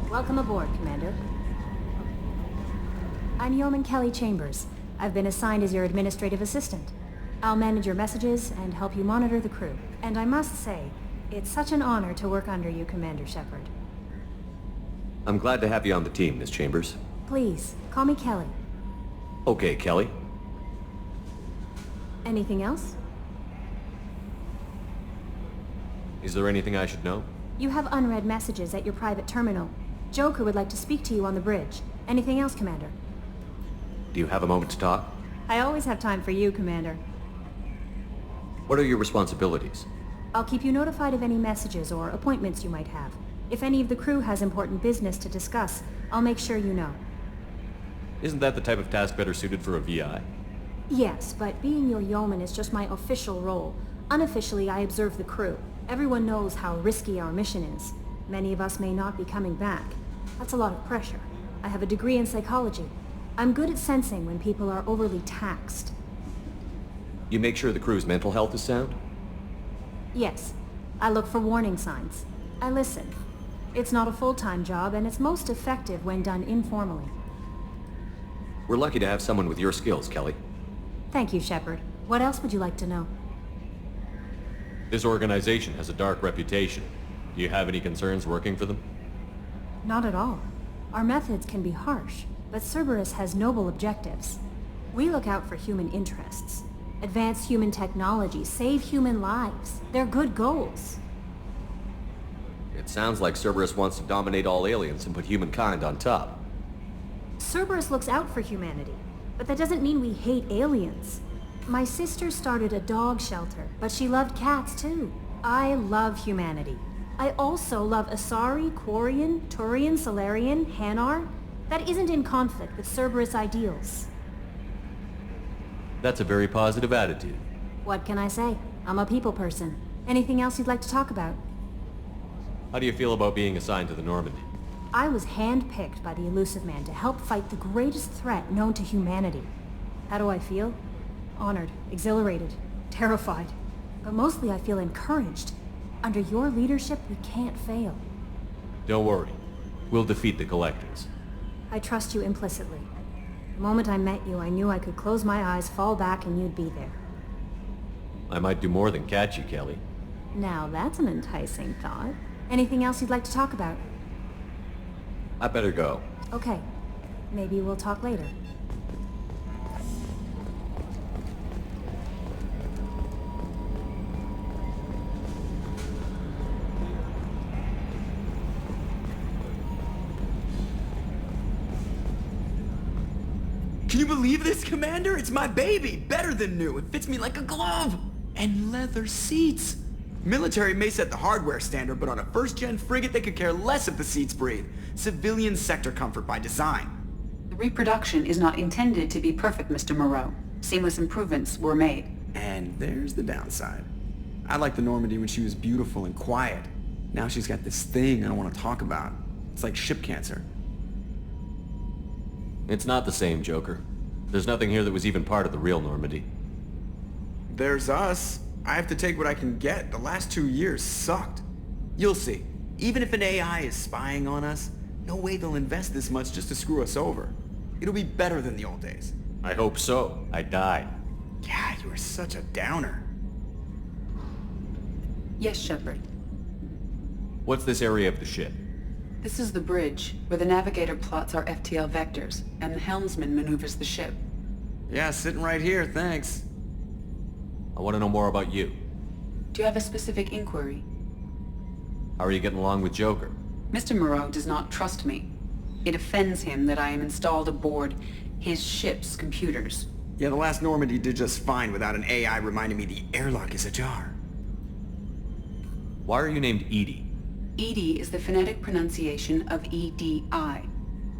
Welcome aboard, Commander. I'm Yeoman Kelly Chambers. I've been assigned as your administrative assistant. I'll manage your messages and help you monitor the crew. And I must say, it's such an honor to work under you, Commander Shepard. I'm glad to have you on the team, Miss Chambers. Please, call me Kelly. Okay, Kelly. Anything else? Is there anything I should know? You have unread messages at your private terminal. Joker would like to speak to you on the bridge. Anything else, Commander? Do you have a moment to talk? I always have time for you, Commander. What are your responsibilities? I'll keep you notified of any messages or appointments you might have. If any of the crew has important business to discuss, I'll make sure you know. Isn't that the type of task better suited for a VI? Yes, but being your yeoman is just my official role. Unofficially, I observe the crew. Everyone knows how risky our mission is. Many of us may not be coming back. That's a lot of pressure. I have a degree in psychology. I'm good at sensing when people are overly taxed. You make sure the crew's mental health is sound? Yes. I look for warning signs. I listen. It's not a full-time job, and it's most effective when done informally. We're lucky to have someone with your skills, Kelly. Thank you, Shepard. What else would you like to know? This organization has a dark reputation. Do you have any concerns working for them? Not at all. Our methods can be harsh, but Cerberus has noble objectives. We look out for human interests. Advance human technology, save human lives. They're good goals. It sounds like Cerberus wants to dominate all aliens and put humankind on top. Cerberus looks out for humanity, but that doesn't mean we hate aliens. My sister started a dog shelter, but she loved cats too. I love humanity. I also love Asari, Quarian, Turian, Solarian, Hanar. That isn't in conflict with Cerberus ideals. That's a very positive attitude. What can I say? I'm a people person. Anything else you'd like to talk about? How do you feel about being assigned to the Normandie? I was handpicked by the Elusive Man to help fight the greatest threat known to humanity. How do I feel? Honored, exhilarated, terrified. But mostly I feel encouraged. Under your leadership, we can't fail. Don't worry. We'll defeat the Collectors. I trust you implicitly. The moment I met you, I knew I could close my eyes, fall back, and you'd be there. I might do more than catch you, Kelly. Now that's an enticing thought. Anything else you'd like to talk about? I better go. Okay. Maybe we'll talk later. Can you believe this, Commander? It's my baby! Better than new! It fits me like a glove! And leather seats! Military may set the hardware standard, but on a first-gen frigate they could care less if the seats breathe. Civilian sector comfort by design. The reproduction is not intended to be perfect, Mr. Moreau. Seamless improvements were made. And there's the downside. I liked the Normandie when she was beautiful and quiet. Now she's got this thing I don't want to talk about. It's like ship cancer. It's not the same, Joker. There's nothing here that was even part of the real Normandie. There's us. I have to take what I can get. The last 2 years sucked. You'll see. Even if an AI is spying on us, no way they'll invest this much just to screw us over. It'll be better than the old days. I hope so. I died. Yeah, you were such a downer. Yes, Shepard. What's this area of the ship? This is the bridge, where the navigator plots our FTL vectors, and the helmsman maneuvers the ship. Yeah, sitting right here, thanks. I want to know more about you. Do you have a specific inquiry? How are you getting along with Joker? Mr. Moreau does not trust me. It offends him that I am installed aboard his ship's computers. Yeah, the last Normandie did just fine without an AI reminding me the airlock is ajar. Why are you named Edie? EDI is the phonetic pronunciation of EDI.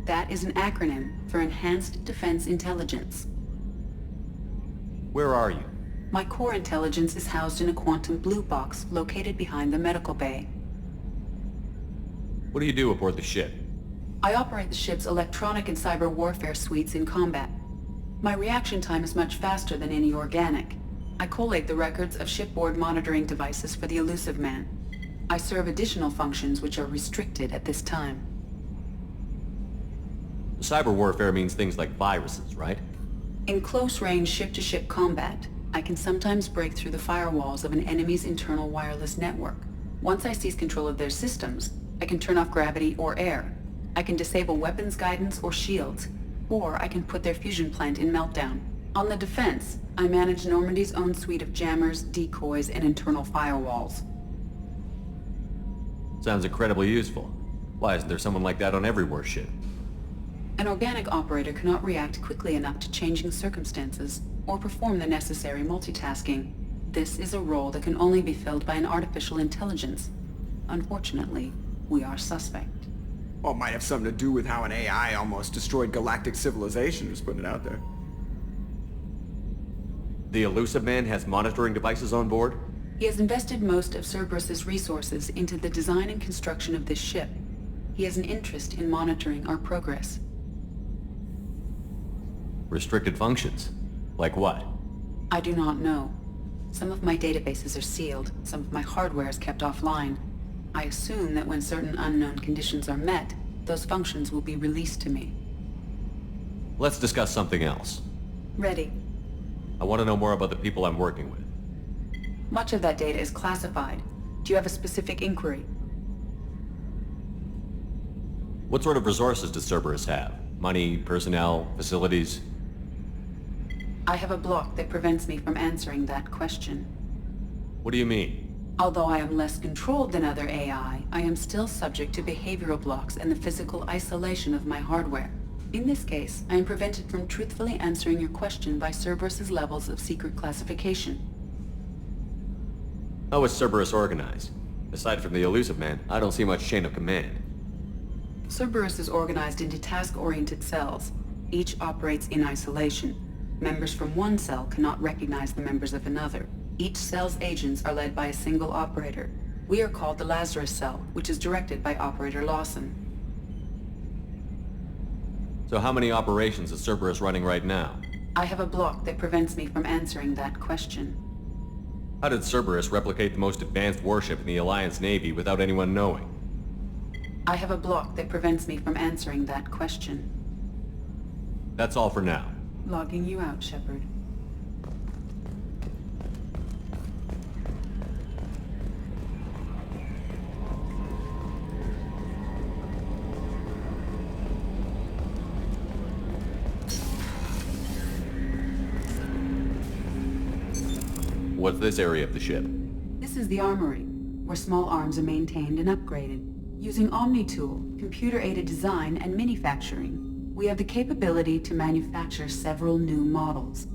That is an acronym for Enhanced Defense Intelligence. Where are you? My core intelligence is housed in a quantum blue box located behind the medical bay. What do you do aboard the ship? I operate the ship's electronic and cyber warfare suites in combat. My reaction time is much faster than any organic. I collate the records of shipboard monitoring devices for the Elusive Man. I serve additional functions which are restricted at this time. Cyber warfare means things like viruses, right? In close-range ship-to-ship combat, I can sometimes break through the firewalls of an enemy's internal wireless network. Once I seize control of their systems, I can turn off gravity or air. I can disable weapons guidance or shields, or I can put their fusion plant in meltdown. On the defense, I manage Normandy's own suite of jammers, decoys, and internal firewalls. Sounds incredibly useful. Why isn't there someone like that on every warship? An organic operator cannot react quickly enough to changing circumstances, or perform the necessary multitasking. This is a role that can only be filled by an artificial intelligence. Unfortunately, we are suspect. Well, it might have something to do with how an AI almost destroyed galactic civilization, just putting it out there. The Elusive Man has monitoring devices on board? He has invested most of Cerberus's resources into the design and construction of this ship. He has an interest in monitoring our progress. Restricted functions? Like what? I do not know. Some of my databases are sealed, some of my hardware is kept offline. I assume that when certain unknown conditions are met, those functions will be released to me. Let's discuss something else. Ready. I want to know more about the people I'm working with. Much of that data is classified. Do you have a specific inquiry? What sort of resources does Cerberus have? Money, personnel, facilities? I have a block that prevents me from answering that question. What do you mean? Although I am less controlled than other AI, I am still subject to behavioral blocks and the physical isolation of my hardware. In this case, I am prevented from truthfully answering your question by Cerberus's levels of secret classification. How is Cerberus organized? Aside from the Elusive Man, I don't see much chain of command. Cerberus is organized into task-oriented cells. Each operates in isolation. Members from one cell cannot recognize the members of another. Each cell's agents are led by a single operator. We are called the Lazarus Cell, which is directed by Operator Lawson. So how many operations is Cerberus running right now? I have a block that prevents me from answering that question. How did Cerberus replicate the most advanced warship in the Alliance Navy without anyone knowing? I have a block that prevents me from answering that question. That's all for now. Logging you out, Shepard. What's this area of the ship? This is the armory, where small arms are maintained and upgraded. Using OmniTool, computer-aided design, and manufacturing, we have the capability to manufacture several new models.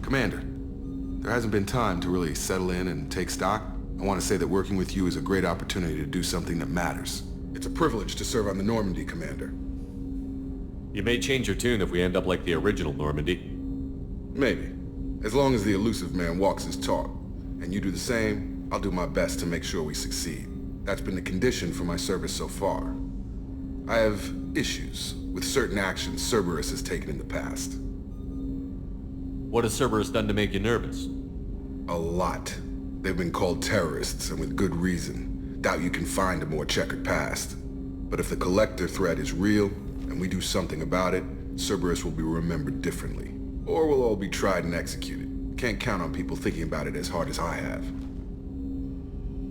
Commander, there hasn't been time to really settle in and take stock. I want to say that working with you is a great opportunity to do something that matters. It's a privilege to serve on the Normandy, Commander. You may change your tune if we end up like the original Normandy. Maybe. As long as the Elusive Man walks his talk, and you do the same, I'll do my best to make sure we succeed. That's been the condition for my service so far. I have issues with certain actions Cerberus has taken in the past. What has Cerberus done to make you nervous? A lot. They've been called terrorists, and with good reason. Doubt you can find a more checkered past. But if the Collector threat is real, and we do something about it, Cerberus will be remembered differently. Or we'll all be tried and executed. Can't count on people thinking about it as hard as I have.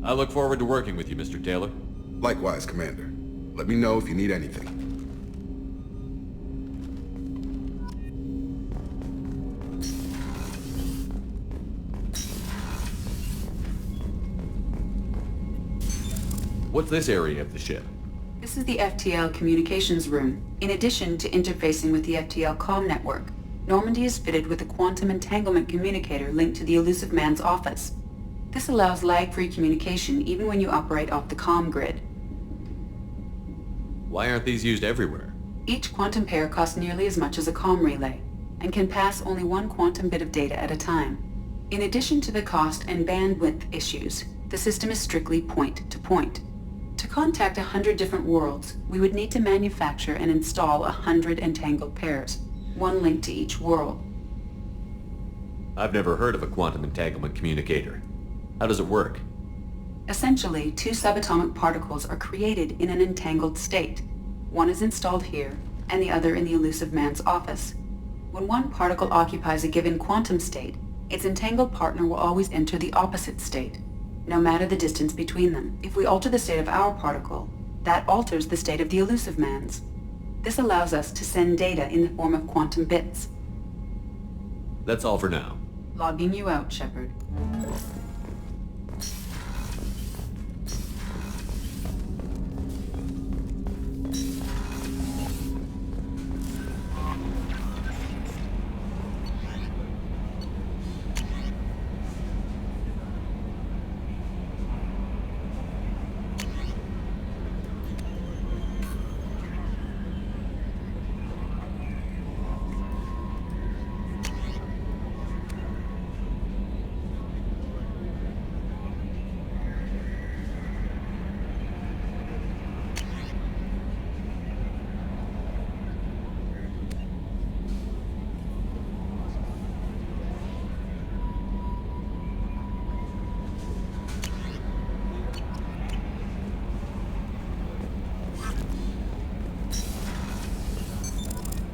I look forward to working with you, Mr. Taylor. Likewise, Commander. Let me know if you need anything. What's this area of the ship? This is the FTL communications room. In addition to interfacing with the FTL comm network, Normandy is fitted with a quantum entanglement communicator linked to the Elusive Man's office. This allows lag-free communication even when you operate off the comm grid. Why aren't these used everywhere? Each quantum pair costs nearly as much as a comm relay, and can pass only one quantum bit of data at a time. In addition to the cost and bandwidth issues, the system is strictly point-to-point. To contact 100 different worlds, we would need to manufacture and install 100 entangled pairs, one link to each world. I've never heard of a quantum entanglement communicator. How does it work? Essentially, two subatomic particles are created in an entangled state. One is installed here, and the other in the elusive man's office. When one particle occupies a given quantum state, its entangled partner will always enter the opposite state, no matter the distance between them. If we alter the state of our particle, that alters the state of the elusive man's. This allows us to send data in the form of quantum bits. That's all for now. Logging you out, Shepard.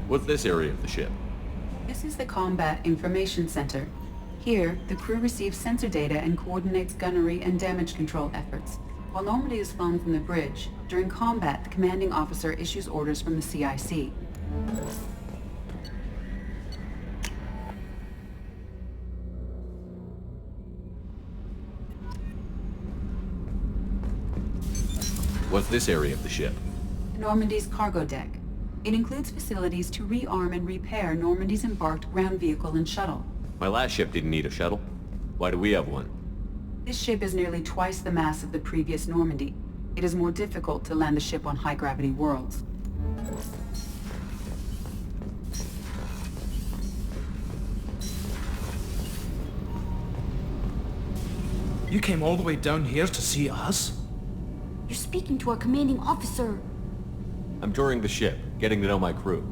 What's this area of the ship? This is the Combat Information Center. Here, the crew receives sensor data and coordinates gunnery and damage control efforts. While Normandy is flown from the bridge, during combat, the commanding officer issues orders from the CIC. What's this area of the ship? Normandy's cargo deck. It includes facilities to rearm and repair Normandy's embarked ground vehicle and shuttle. My last ship didn't need a shuttle. Why do we have one? This ship is nearly twice the mass of the previous Normandy. It is more difficult to land the ship on high-gravity worlds. You came all the way down here to see us? You're speaking to our commanding officer. I'm touring the ship, getting to know my crew.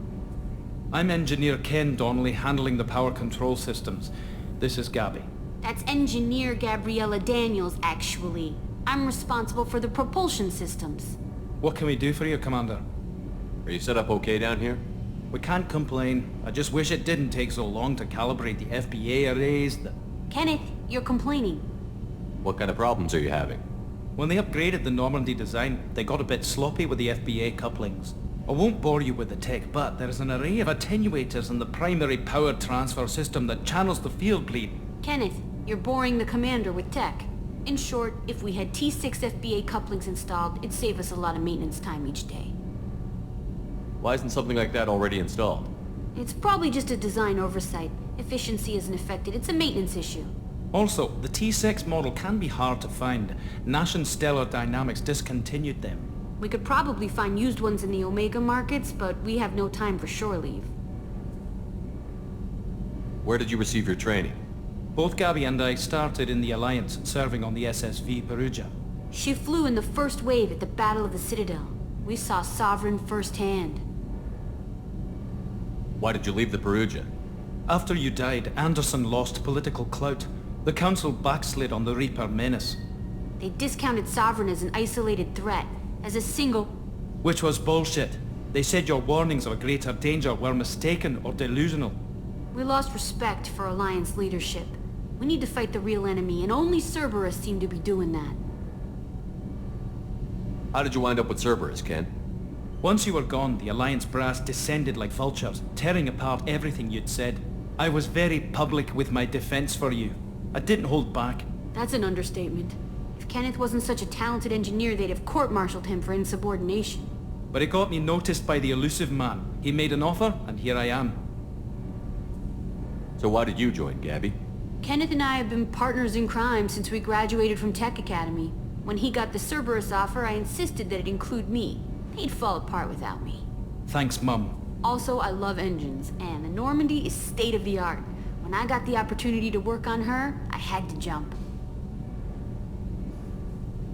I'm Engineer Ken Donnelly, handling the power control systems. This is Gabby. That's Engineer Gabriella Daniels, actually. I'm responsible for the propulsion systems. What can we do for you, Commander? Are you set up okay down here? We can't complain. I just wish it didn't take so long to calibrate the FBA arrays. Kenneth, you're complaining. What kind of problems are you having? When they upgraded the Normandy design, they got a bit sloppy with the FBA couplings. I won't bore you with the tech, but there is an array of attenuators in the primary power transfer system that channels the field bleed. Kenneth, you're boring the commander with tech. In short, if we had T6 FBA couplings installed, it'd save us a lot of maintenance time each day. Why isn't something like that already installed? It's probably just a design oversight. Efficiency isn't affected. It's a maintenance issue. Also, the T6 model can be hard to find. Nash and Stellar Dynamics discontinued them. We could probably find used ones in the Omega markets, but we have no time for shore leave. Where did you receive your training? Both Gabby and I started in the Alliance, serving on the SSV Perugia. She flew in the first wave at the Battle of the Citadel. We saw Sovereign firsthand. Why did you leave the Perugia? After you died, Anderson lost political clout. The Council backslid on the Reaper menace. They discounted Sovereign as an isolated threat, as a single... Which was bullshit. They said your warnings of a greater danger were mistaken or delusional. We lost respect for Alliance leadership. We need to fight the real enemy, and only Cerberus seemed to be doing that. How did you wind up with Cerberus, Ken? Once you were gone, the Alliance brass descended like vultures, tearing apart everything you'd said. I was very public with my defense for you. I didn't hold back. That's an understatement. If Kenneth wasn't such a talented engineer, they'd have court-martialed him for insubordination. But it got me noticed by the elusive man. He made an offer, and here I am. So why did you join, Gabby? Kenneth and I have been partners in crime since we graduated from Tech Academy. When he got the Cerberus offer, I insisted that it include me. He'd fall apart without me. Thanks, Mum. Also, I love engines, and the Normandy is state-of-the-art. When I got the opportunity to work on her, I had to jump.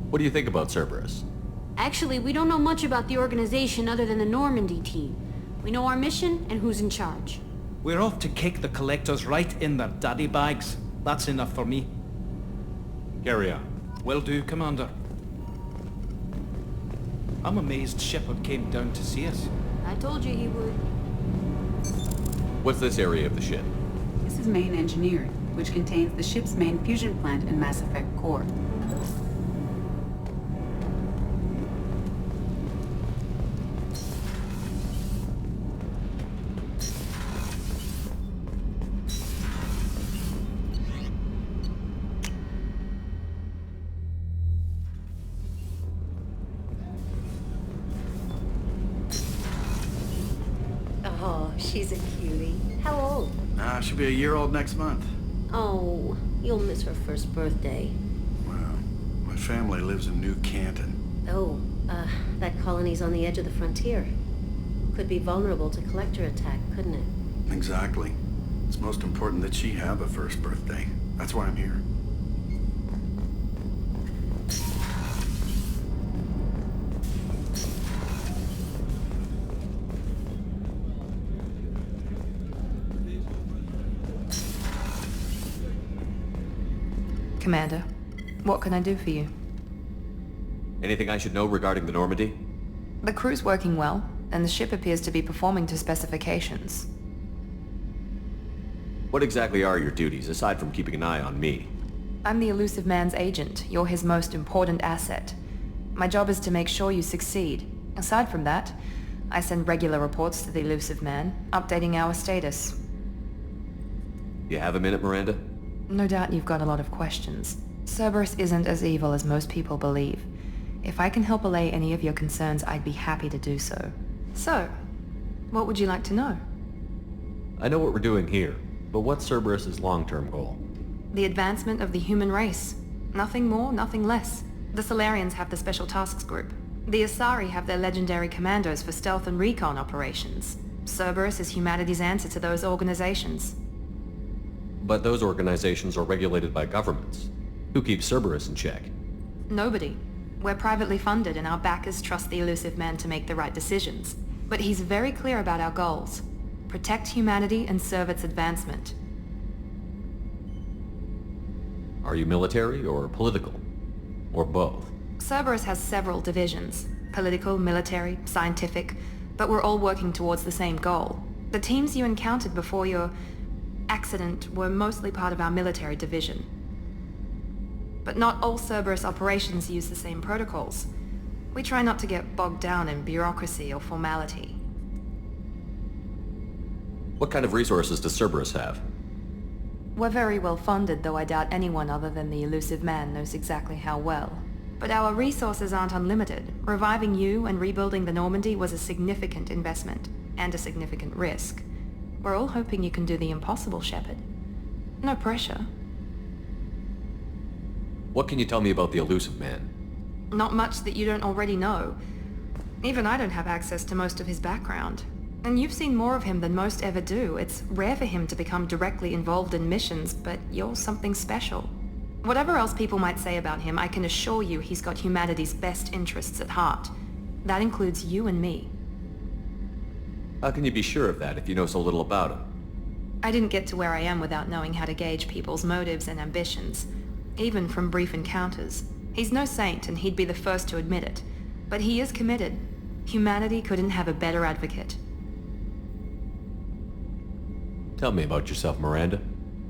What do you think about Cerberus? Actually, we don't know much about the organization other than the Normandy team. We know our mission and who's in charge. We're off to kick the collectors right in their daddy bags. That's enough for me. Carry on. Will do, Commander. I'm amazed Shepard came down to see us. I told you he would. What's this area of the ship? This is main engineering, which contains the ship's main fusion plant and Mass Effect core. Oh, she's a cutie. How old? She'll be a year old next month. Oh, you'll miss her first birthday. Well, my family lives in New Canton. Oh, that colony's on the edge of the frontier. Could be vulnerable to collector attack, couldn't it? Exactly. It's most important that she have a first birthday. That's why I'm here. Commander, what can I do for you? Anything I should know regarding the Normandy? The crew's working well, and the ship appears to be performing to specifications. What exactly are your duties, aside from keeping an eye on me? I'm the Elusive Man's agent. You're his most important asset. My job is to make sure you succeed. Aside from that, I send regular reports to the Elusive Man, updating our status. You have a minute, Miranda? No doubt you've got a lot of questions. Cerberus isn't as evil as most people believe. If I can help allay any of your concerns, I'd be happy to do so. So, what would you like to know? I know what we're doing here, but what's Cerberus's long-term goal? The advancement of the human race. Nothing more, nothing less. The Solarians have the Special Tasks Group. The Asari have their legendary commandos for stealth and recon operations. Cerberus is humanity's answer to those organizations. But those organizations are regulated by governments. Who keeps Cerberus in check? Nobody. We're privately funded and our backers trust the Elusive Man to make the right decisions. But he's very clear about our goals. Protect humanity and serve its advancement. Are you military or political? Or both? Cerberus has several divisions. Political, military, scientific, but we're all working towards the same goal. The teams you encountered before your accident were mostly part of our military division. But not all Cerberus operations use the same protocols. We try not to get bogged down in bureaucracy or formality. What kind of resources does Cerberus have? We're very well funded, though I doubt anyone other than the Elusive Man knows exactly how well. But our resources aren't unlimited. Reviving you and rebuilding the Normandy was a significant investment, and a significant risk. We're all hoping you can do the impossible, Shepard. No pressure. What can you tell me about the Elusive Man? Not much that you don't already know. Even I don't have access to most of his background. And you've seen more of him than most ever do. It's rare for him to become directly involved in missions, but you're something special. Whatever else people might say about him, I can assure you he's got humanity's best interests at heart. That includes you and me. How can you be sure of that if you know so little about him? I didn't get to where I am without knowing how to gauge people's motives and ambitions, even from brief encounters. He's no saint, and he'd be the first to admit it. But he is committed. Humanity couldn't have a better advocate. Tell me about yourself, Miranda.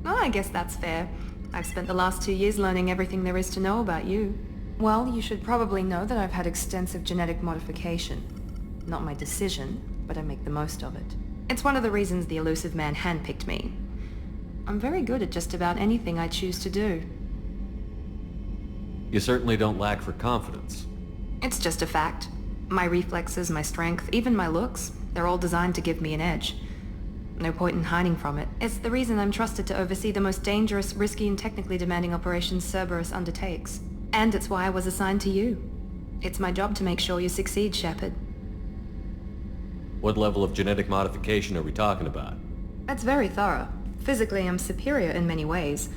Oh, I guess that's fair. I've spent the last 2 years learning everything there is to know about you. Well, you should probably know that I've had extensive genetic modification. Not my decision, but I make the most of it. It's one of the reasons the Elusive Man handpicked me. I'm very good at just about anything I choose to do. You certainly don't lack for confidence. It's just a fact. My reflexes, my strength, even my looks, they're all designed to give me an edge. No point in hiding from it. It's the reason I'm trusted to oversee the most dangerous, risky, and technically demanding operations Cerberus undertakes. And it's why I was assigned to you. It's my job to make sure you succeed, Shepard. What level of genetic modification are we talking about? That's very thorough. Physically, I'm superior in many ways.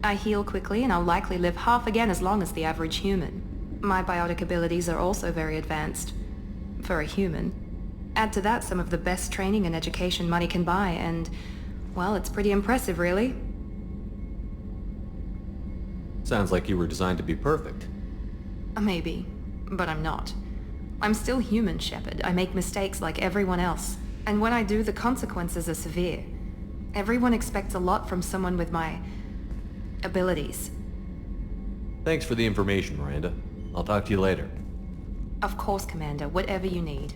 I heal quickly, and I'll likely live half again as long as the average human. My biotic abilities are also very advanced. For a human. Add to that some of the best training and education money can buy, and, well, it's pretty impressive, really. Sounds like you were designed to be perfect. Maybe, but I'm not. I'm still human, Shepard. I make mistakes like everyone else. And when I do, the consequences are severe. Everyone expects a lot from someone with my abilities. Thanks for the information, Miranda. I'll talk to you later. Of course, Commander. Whatever you need.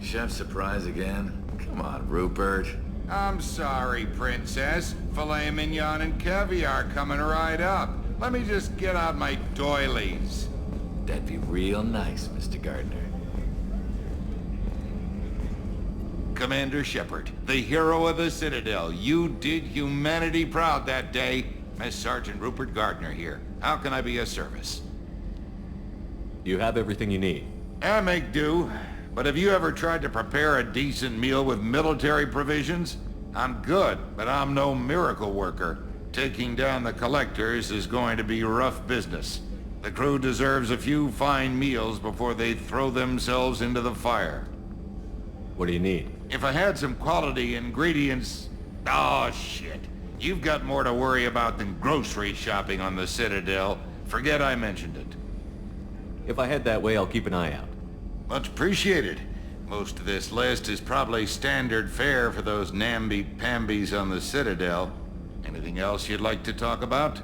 Chef surprise again? Come on, Rupert. I'm sorry, Princess. Filet mignon and caviar coming right up. Let me just get out my doilies. That'd be real nice, Mr. Gardner. Commander Shepard, the hero of the Citadel. You did humanity proud that day. Miss Sergeant Rupert Gardner here. How can I be of service? You have everything you need. I make do. But have you ever tried to prepare a decent meal with military provisions? I'm good, but I'm no miracle worker. Taking down the collectors is going to be rough business. The crew deserves a few fine meals before they throw themselves into the fire. What do you need? If I had some quality ingredients... Oh, shit. You've got more to worry about than grocery shopping on the Citadel. Forget I mentioned it. If I head that way, I'll keep an eye out. Much appreciated. Most of this list is probably standard fare for those namby-pambies on the Citadel. Anything else you'd like to talk about?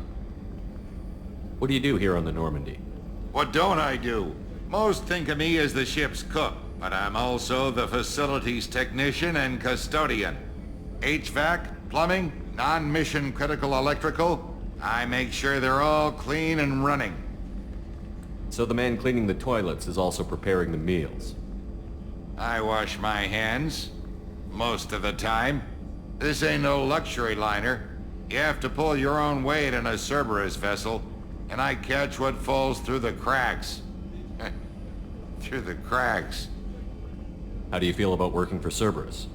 What do you do here on the Normandy? What don't I do? Most think of me as the ship's cook, but I'm also the facilities technician and custodian. HVAC, plumbing, non-mission critical electrical. I make sure they're all clean and running. So the man cleaning the toilets is also preparing the meals. I wash my hands. Most of the time. This ain't no luxury liner. You have to pull your own weight in a Cerberus vessel, and I catch what falls through the cracks. Through the cracks. How do you feel about working for Cerberus?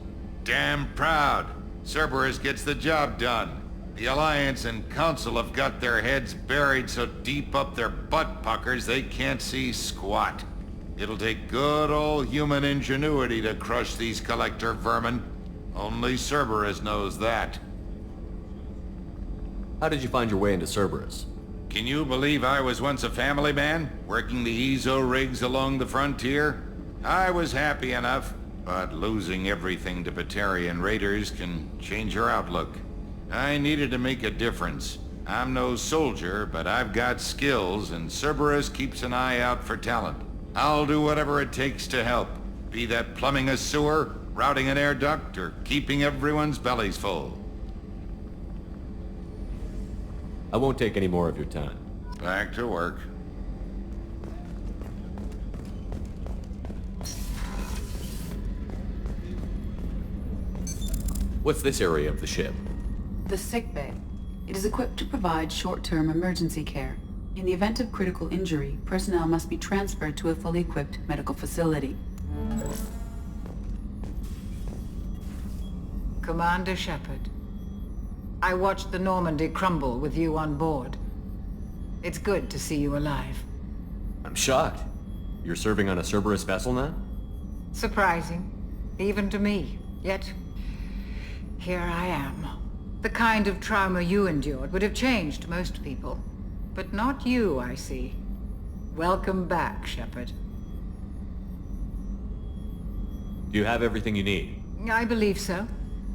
Damn proud. Cerberus gets the job done. The Alliance and Council have got their heads buried so deep up their butt puckers they can't see squat. It'll take good old human ingenuity to crush these collector vermin. Only Cerberus knows that. How did you find your way into Cerberus? Can you believe I was once a family man, working the EZO rigs along the frontier? I was happy enough, but losing everything to Batarian raiders can change your outlook. I needed to make a difference. I'm no soldier, but I've got skills, and Cerberus keeps an eye out for talent. I'll do whatever it takes to help, be that plumbing a sewer, routing an air duct, or keeping everyone's bellies full. I won't take any more of your time. Back to work. What's this area of the ship? The sick bay. It is equipped to provide short-term emergency care. In the event of critical injury, personnel must be transferred to a fully equipped medical facility. Commander Shepard, I watched the Normandy crumble with you on board. It's good to see you alive. I'm shocked. You're serving on a Cerberus vessel now? Surprising, even to me. Yet, here I am. The kind of trauma you endured would have changed most people. But not you, I see. Welcome back, Shepard. Do you have everything you need? I believe so.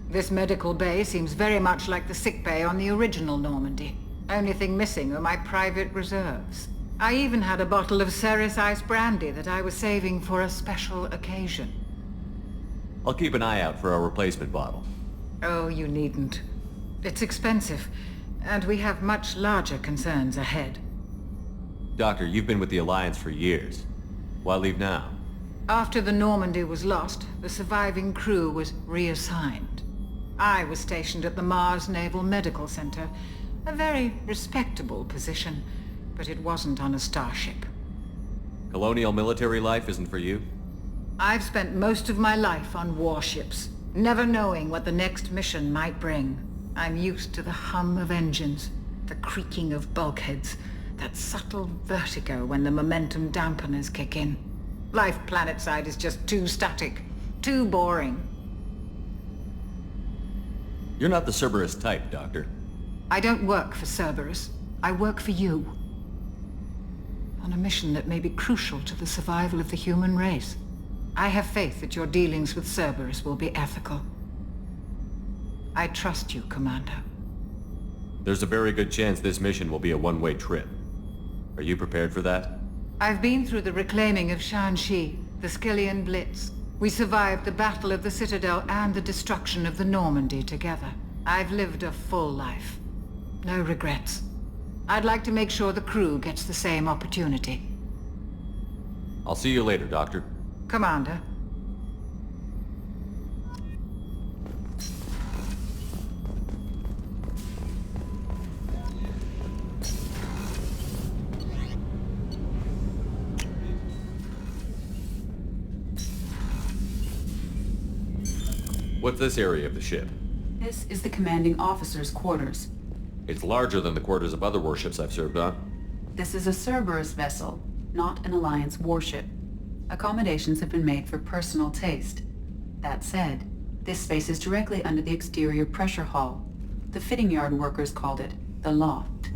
This medical bay seems very much like the sick bay on the original Normandy. Only thing missing are my private reserves. I even had a bottle of Ceres Ice brandy that I was saving for a special occasion. I'll keep an eye out for a replacement bottle. Oh, you needn't. It's expensive, and we have much larger concerns ahead. Doctor, you've been with the Alliance for years. Why leave now? After the Normandy was lost, the surviving crew was reassigned. I was stationed at the Mars Naval Medical Center, a very respectable position, but it wasn't on a starship. Colonial military life isn't for you? I've spent most of my life on warships, never knowing what the next mission might bring. I'm used to the hum of engines, the creaking of bulkheads, that subtle vertigo when the momentum dampeners kick in. Life planetside is just too static, too boring. You're not the Cerberus type, Doctor. I don't work for Cerberus. I work for you. On a mission that may be crucial to the survival of the human race. I have faith that your dealings with Cerberus will be ethical. I trust you, Commander. There's a very good chance this mission will be a one-way trip. Are you prepared for that? I've been through the reclaiming of Shanxi, the Skillian Blitz. We survived the Battle of the Citadel and the destruction of the Normandy together. I've lived a full life. No regrets. I'd like to make sure the crew gets the same opportunity. I'll see you later, Doctor. Commander. What's this area of the ship? This is the commanding officer's quarters. It's larger than the quarters of other warships I've served on. This is a Cerberus vessel, not an Alliance warship. Accommodations have been made for personal taste. That said, this space is directly under the exterior pressure hull. The fitting yard workers called it the loft.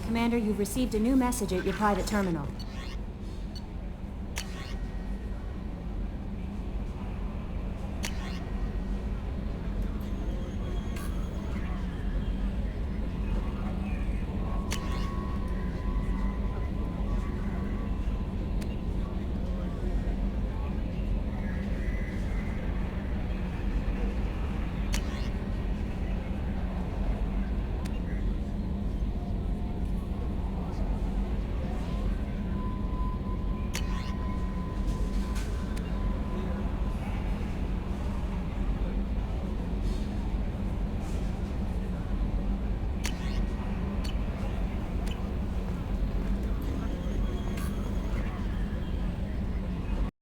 Commander, you've received a new message at your private terminal.